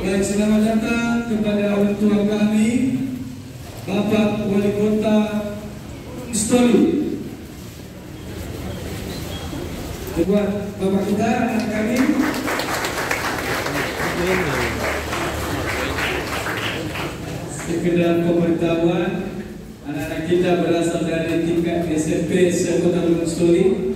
Baik, selamat datang kepada orang tua kami, Bapak Wali Kota Stoli. Buat Bapak kita, anak kami. Sekedar pemberitahuan, anak-anak kita berasal dari tingkat SMP Kota Gunung Stoli.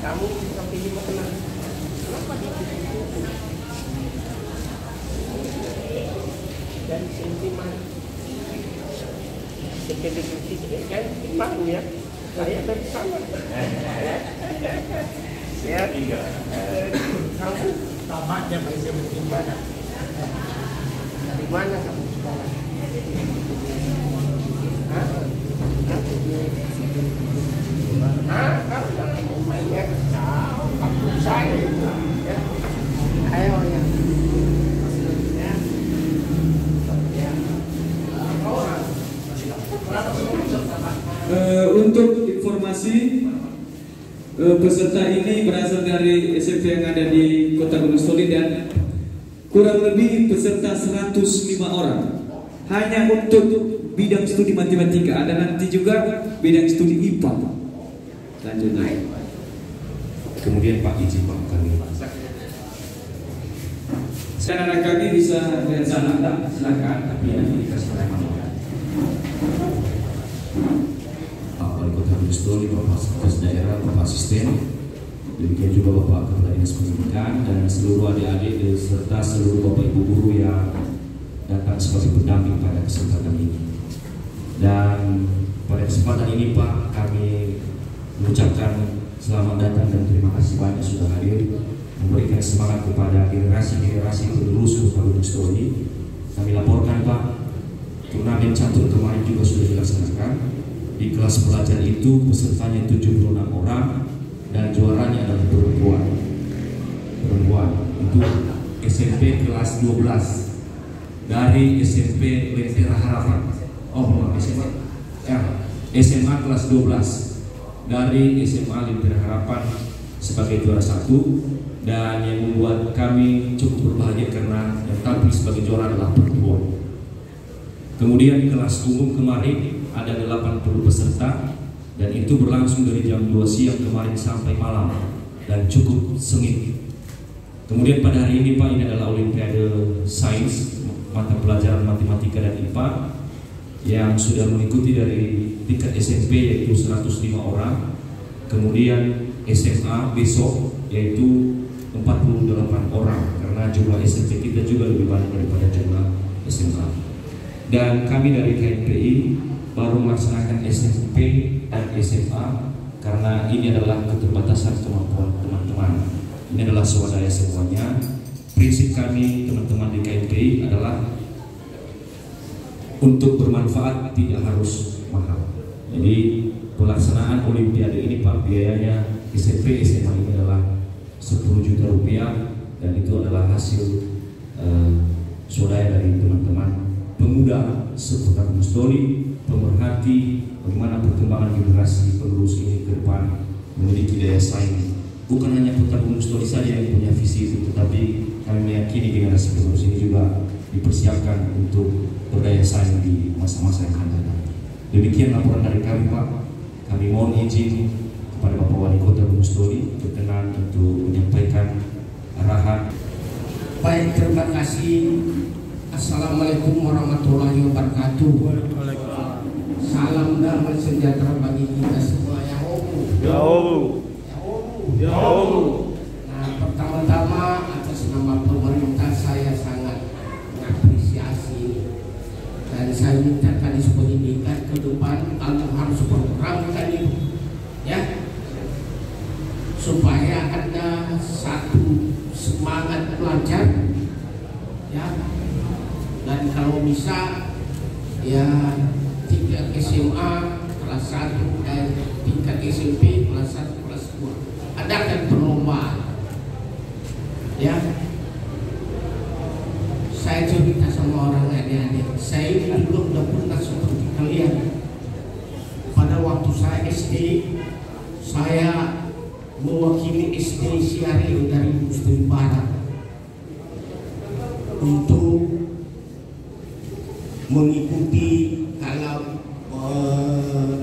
Kamu sampai ini mau kenal. Dan sentimen sedikit kan malu ya. Saya bersama. Ya. Kamu tamatnya masih di mana? Di mana kamu sekolah? Untuk informasi, peserta ini berasal dari SMP yang ada di Kota Gunung Stoli dan kurang lebih peserta 105 orang. Hanya untuk bidang studi matematika, ada nanti juga bidang studi IPA. Lanjut lagi. Kemudian Pak izin Pak kami. Anak kami bisa lihat sana, silakan. Tapi nanti dikasih nama. Pak Wali Kota Gunung Stoli, Bapak Sekretaris Daerah, Bapak Asisten, demikian juga Bapak Kepala Dinas Pendidikan dan seluruh adik-adik serta seluruh Bapak Ibu guru yang datang sebagai pendamping pada kesempatan ini. Dan pada kesempatan ini Pak, kami mengucapkan selamat datang dan terima kasih banyak sudah hadir, memberikan semangat kepada generasi-generasi penerus Kota Gunung Stoli. Kami laporkan Pak, turnamen catur kemarin juga sudah dilaksanakan. Di kelas pelajar itu pesertanya 76 orang dan juaranya adalah perempuan. Itu SMP kelas 12 dari SMP Lentera Harapan. SMA kelas 12 dari SMA Lentera Harapan sebagai juara 1, dan yang membuat kami cukup berbahagia karena yang tampil sebagai juara adalah perempuan. Kemudian kelas umum kemarin ada 80 peserta dan itu berlangsung dari jam 2 siang kemarin sampai malam dan cukup sengit. Kemudian pada hari ini Pak, ini adalah Olimpiade Sains mata pelajaran matematika dan IPA yang sudah mengikuti dari tingkat SMP yaitu 105 orang. Kemudian SMA besok yaitu 48 orang karena jumlah SMP kita juga lebih banyak daripada jumlah SMA. Dan kami dari KMPI baru melaksanakan SMP dan SMA karena ini adalah keterbatasan kemampuan teman-teman. Ini adalah swadaya semuanya. Prinsip kami teman-teman di KMPI adalah untuk bermanfaat, tidak harus mahal. Jadi pelaksanaan Olimpiade ini Pak, biayanya SMP SMA ini adalah 10 juta rupiah dan itu adalah hasil swadaya dari teman-teman pemuda Kota Gunung Stoli, pemerhati bagaimana perkembangan generasi penerus ini ke depan memiliki daya saing. Bukan hanya Kota Gunung Stoli saja yang punya visi itu, tetapi kami meyakini generasi penerus ini juga dipersiapkan untuk berdaya saing di masa-masa yang akan datang. Demikian laporan dari kami Pak. Kami mohon izin kepada Bapak Wali Kota Gunung Stoli berkenan untuk menyampaikan arahan. Baik, terima kasih Assalamualaikum warahmatullahi wabarakatuh. Salam damai sejahtera bagi kita semua. Ya Allah. Nah, pertama-tama atas nama pemerintah saya sangat mengapresiasi dan saya minta Kadis Pendidikan ke depan kalau harus programkan itu, ya, supaya ada satu semangat belajar, ya. Dan kalau bisa ya tingkat SMA kelas 1 dan tingkat SMP kelas 1 kelas 2 adakan perlombaan, ya. Saya cerita sama orang adik-adik, saya juga udah pernah seperti kalian. Pada waktu saya SD, saya mewakili SD Syariah dari Muslim Barat untuk mengikuti kalau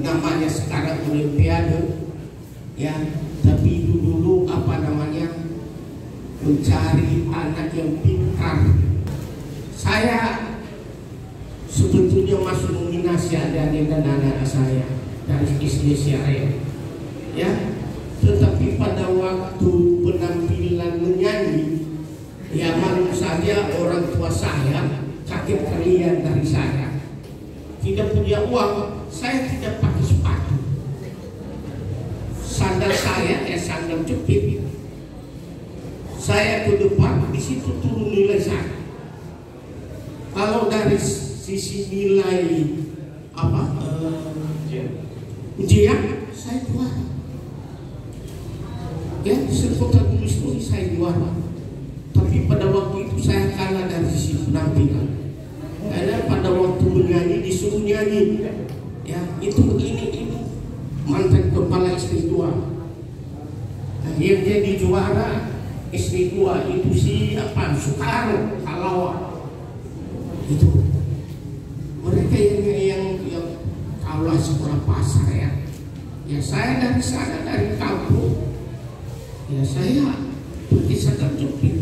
namanya sekarang Olimpiade, ya, tapi dulu apa namanya, mencari anak yang pintar. Saya sebetulnya masuk nominasi adik-adik dan anak saya dari SD Syariah, ya, tetapi pada waktu penampilan menyanyi, ya malu saja orang tua saya kaget kalian dari saya. Tidak punya uang, saya tidak pakai sepatu. Sandal saya sandal jepit. Saya ke depan, di situ turun nilai saya. Kalau dari sisi nilai apa ujian, saya juara. Ya, Kota Gunung Stoli saya juara. Tapi pada waktu itu saya kalah dari sisi penampilan. Karena pada waktu menyanyi disuruh nyanyi, ya, ini mantan kepala SD 2. Nah, yang jadi juara SD 2 itu siapa? Soekarno Halawa. Itu mereka yang kaulah sekolah pasar, ya. Ya saya dari sana, dari kampung, ya saya pergi sadar jepit.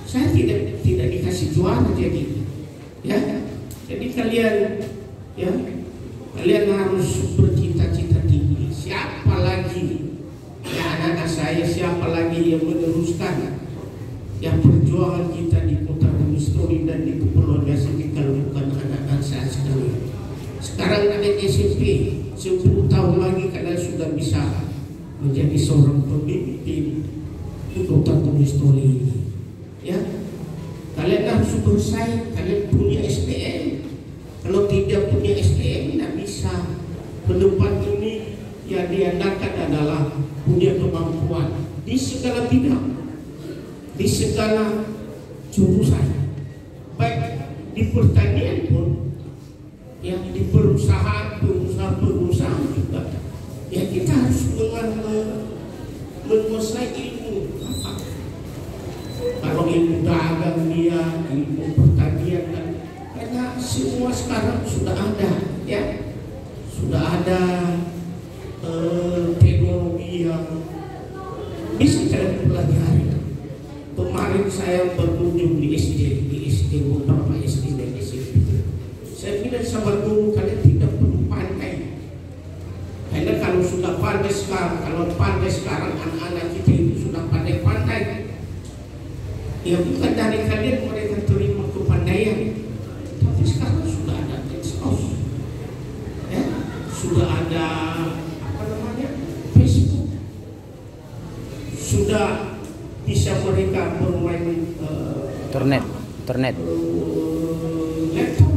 Saya tidak dikasih juara jadi. Ya, jadi kalian harus bercita-cita tinggi. Siapa lagi, ya anak-anak saya, siapa lagi yang meneruskan yang perjuangan kita di Kota Gunung Stoli dan di Kepulauan Riau kalau bukan anak-anak saya sekalian. Sekarang anak SMP 10 tahun lagi kalian sudah bisa menjadi seorang pemimpin di Kota Gunung Stoli ini, ya. Kalian harus bersaing, kalian punya SDM. Kalau tidak punya SDM, tidak bisa. Ke depan ini yang diandalkan adalah punya kemampuan di segala bidang, di segala jurusan, baik di pertanian pun, yang di perusahaan juga. Ya kita harus menguasai ilmu. Kalau ilmu dagang dia, ilmu pertanian, kan, karena semua sekarang sudah ada, ya, sudah ada teknologi yang bisa kalian pelajari. Kemarin saya berkunjung di SD beberapa SD dan SMP. Saya bilang sama guru, kalian tidak perlu pandai. Karena kalau sudah pandai sekarang, anak-anak kita itu sudah pandai-pandai. Ya bukan dari kalian mereka terima kepandaian, tapi sekarang sudah ada medsos, ya, sudah ada apa namanya Facebook, sudah bisa mereka bermain internet, laptop,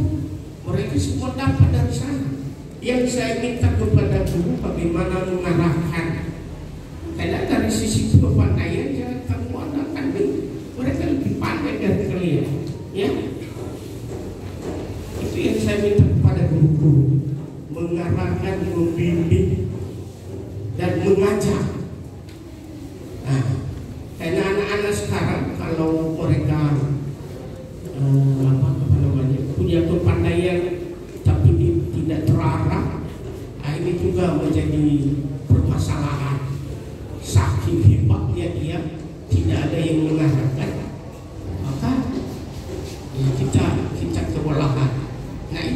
mereka semua dapat dari sana. Yang saya minta kepada guru bagaimana mengarahkan, karena dari sisi kepandaian jangan kamu adakan mereka lebih pandai dari kalian, ya. Itu yang saya minta kepada guru-guru, mengarahkan, membimbing dan mengajak. Nah, karena anak-anak sekarang kalau mereka punya kepandaian tapi tidak terarah, ini juga menjadi permasalahan. Saking hebatnya dia, tidak ada yang mengarahkan, maka ya kita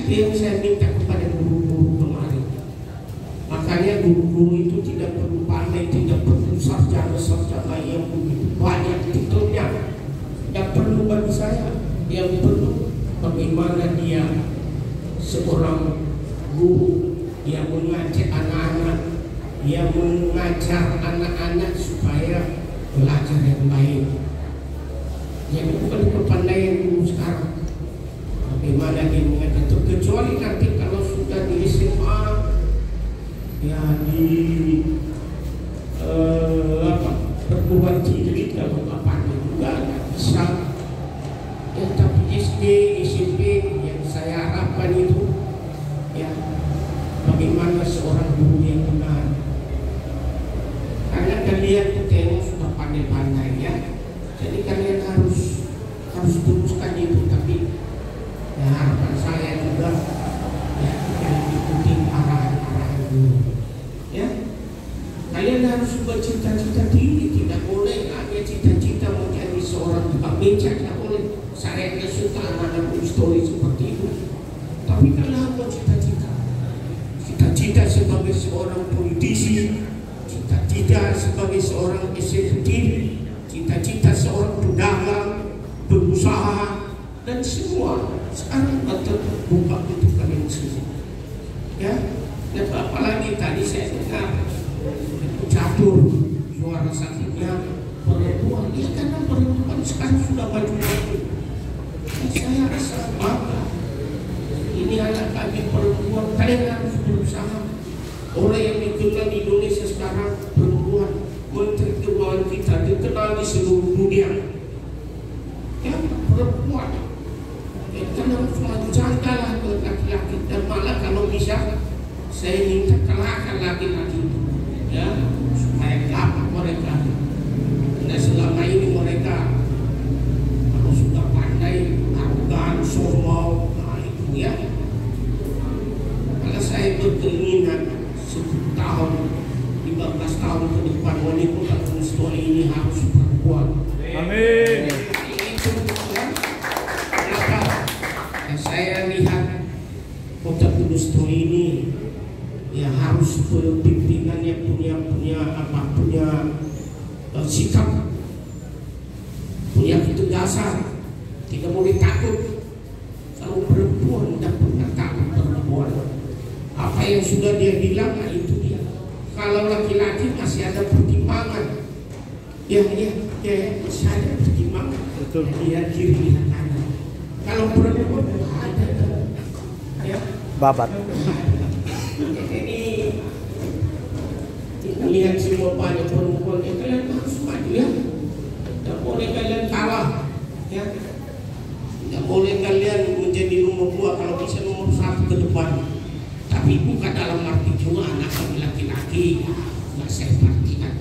yang saya minta kepada guru-guru kemarin. Makanya guru-guru itu tidak perlu pandai, tidak perlu sarjana yang begitu banyak titelnya. Yang perlu bagi saya, yang perlu bagaimana dia seorang guru yang mengajak anak-anak, yang mengajar anak-anak supaya belajar yang baik. Jadi bukan kepandaian guru sekarang. Bagaimana dia mengajar, terkecuali nanti kalau sudah di SMA, ya di perguruan tinggi kalau apa juga bisa. Ya tapi SD, SMP yang saya harapkan itu, ya bagaimana seorang guru yang benar. Karena kalian tengok sudah pandai-pandai ya. Jadi kalian harus teruskan itu. Tapi ya harapan saya juga ya kalian ikuti arahan guru. Ya, kalian harus bercita-cita tinggi. Tidak boleh hanya cita-cita menjadi seorang tukang beca. Tidak boleh. Saya tidak suka anak-anak story seperti itu. Tapi kalau cita-cita sebagai seorang politisi, cita-cita sebagai seorang eksekutif, cita-cita seorang pedagang, berusaha, dan semua sekarang terbuka untuk kalian semua. Ya, dan apalagi tadi saya dengar catur juara satunya perempuan. Ya karena perempuan sekarang sudah maju-maju. Saya rasa bangga. Ini anak kami perempuan, kalian harus berusaha. Orang yang dikenal di Indonesia sekarang perempuan, Menteri Keuangan kita dikenal di seluruh dunia. Ya, perempuan. Ya, karena maju janganlah ke laki-laki, dan malah kalau bisa saya minta kalahkan laki-laki. Ya, supaya dapat mereka. Karena selama ini mereka kalau sudah pandai, arogan, sombong, nah itu ya. Kalau saya berkeinginan 10 tahun, 15 tahun ke depan wali kota Gunung ini harus perempuan. Amin. Itu kan kenapa saya lihat kota Gunung ini ya harus pimpinan yang punya sikap, punya ketegasan, tidak boleh takut. Kalau perempuan tidak pernah takut perempuan. Apa yang sudah dia bilang, nah itu dia. Kalau laki-laki masih ada pertimbangan, ya masih ada pertimbangan. Betul. Lihat kiri, lihat kanan. Kalau perempuan ada, ya. Babat. Jadi lihat semua banyak perempuan yang kalian harus maju ya. Tidak boleh kalian kalah, ya. Tidak boleh kalian menjadi nomor 2, kalau bisa nomor 1 ke depan. Tapi bukan dalam arti cuma anak laki-laki, nggak saya perhatikan.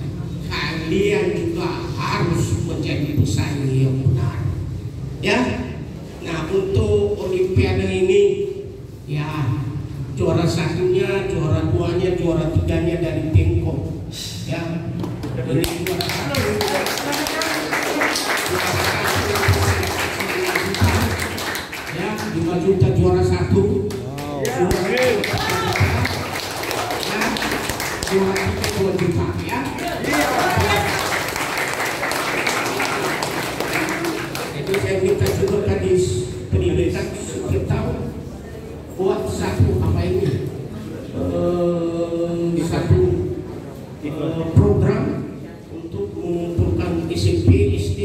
Kalian juga harus menjadi pesaing yang benar, ya. Nah untuk Olimpiade ini, ya juara 1-nya, juara 2-nya, juara 3-nya dari Tiongkok, ya. Dari juara 1, ya 5 juta juara 1. Ya. Jadi saya minta juga kadis pendidikan kita buat satu apa ini satu program untuk mengumpulkan SMP, SD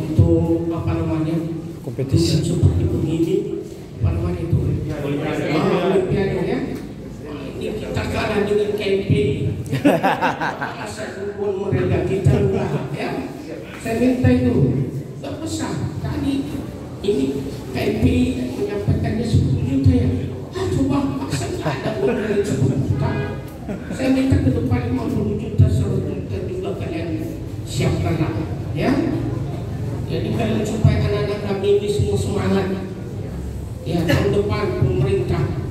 untuk apa namanya kompetisi seperti begini, apa namanya itu Olimpiade ya. Ini kita kalah dengan KMP. Asal pun mereka kita enggak ya. Saya minta itu enggak besar. Tadi ini KMP menyampaikannya 10 juta ya. Coba masa nggak ada modal 10 juta. Saya minta ke depan 50 juta, 100 juta juga kalian siapkan lah ya. Jadi kalian supaya anak-anak kami ini semua semangat. Ya tahun depan pemerintah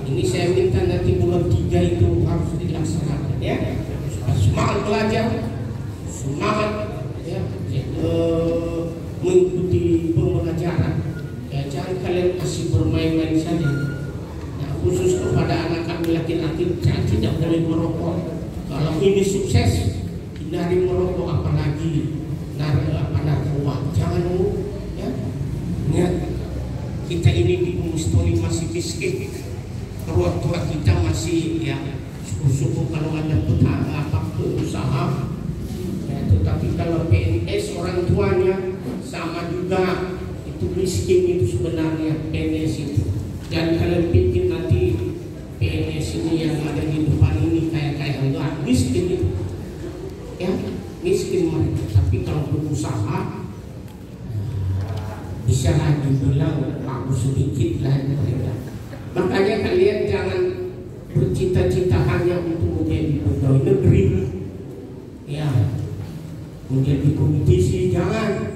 ini saya minta nanti bulan 3 itu harus dilaksanakan ya. Semangat belajar, semangat ya, mengikuti pembelajaran Ya, jangan kalian kasih bermain-main saja. Ya, khusus kepada anak kami laki-laki, jangan tidak boleh merokok. Kalau ini sukses, hindari merokok, apalagi narkoba. Jangan ya. Ingat, kita ini di Gunung Story masih miskin. Orang tua kita masih ya suku-suku kalau ada usaha. Ya, tetapi kalau PNS orang tuanya sama juga. Miskin itu sebenarnya PNS itu. Dan kalian pikir nanti PNS ini yang ada di depan ini kayak enggak, miskin itu. Ya, miskin mereka. Tapi kalau berusaha bisa lagi bilang aku sedikit lah mereka. Makanya kalian jangan bercita-cita hanya untuk menjadi pegawai negeri. Ya, menjadi politisi jangan.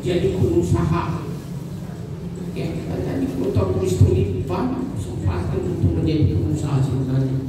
Jadi pengusaha. Ya, kita tadi Kota Gunung Story banyak kesempatan untuk menjadi pengusaha sebenarnya.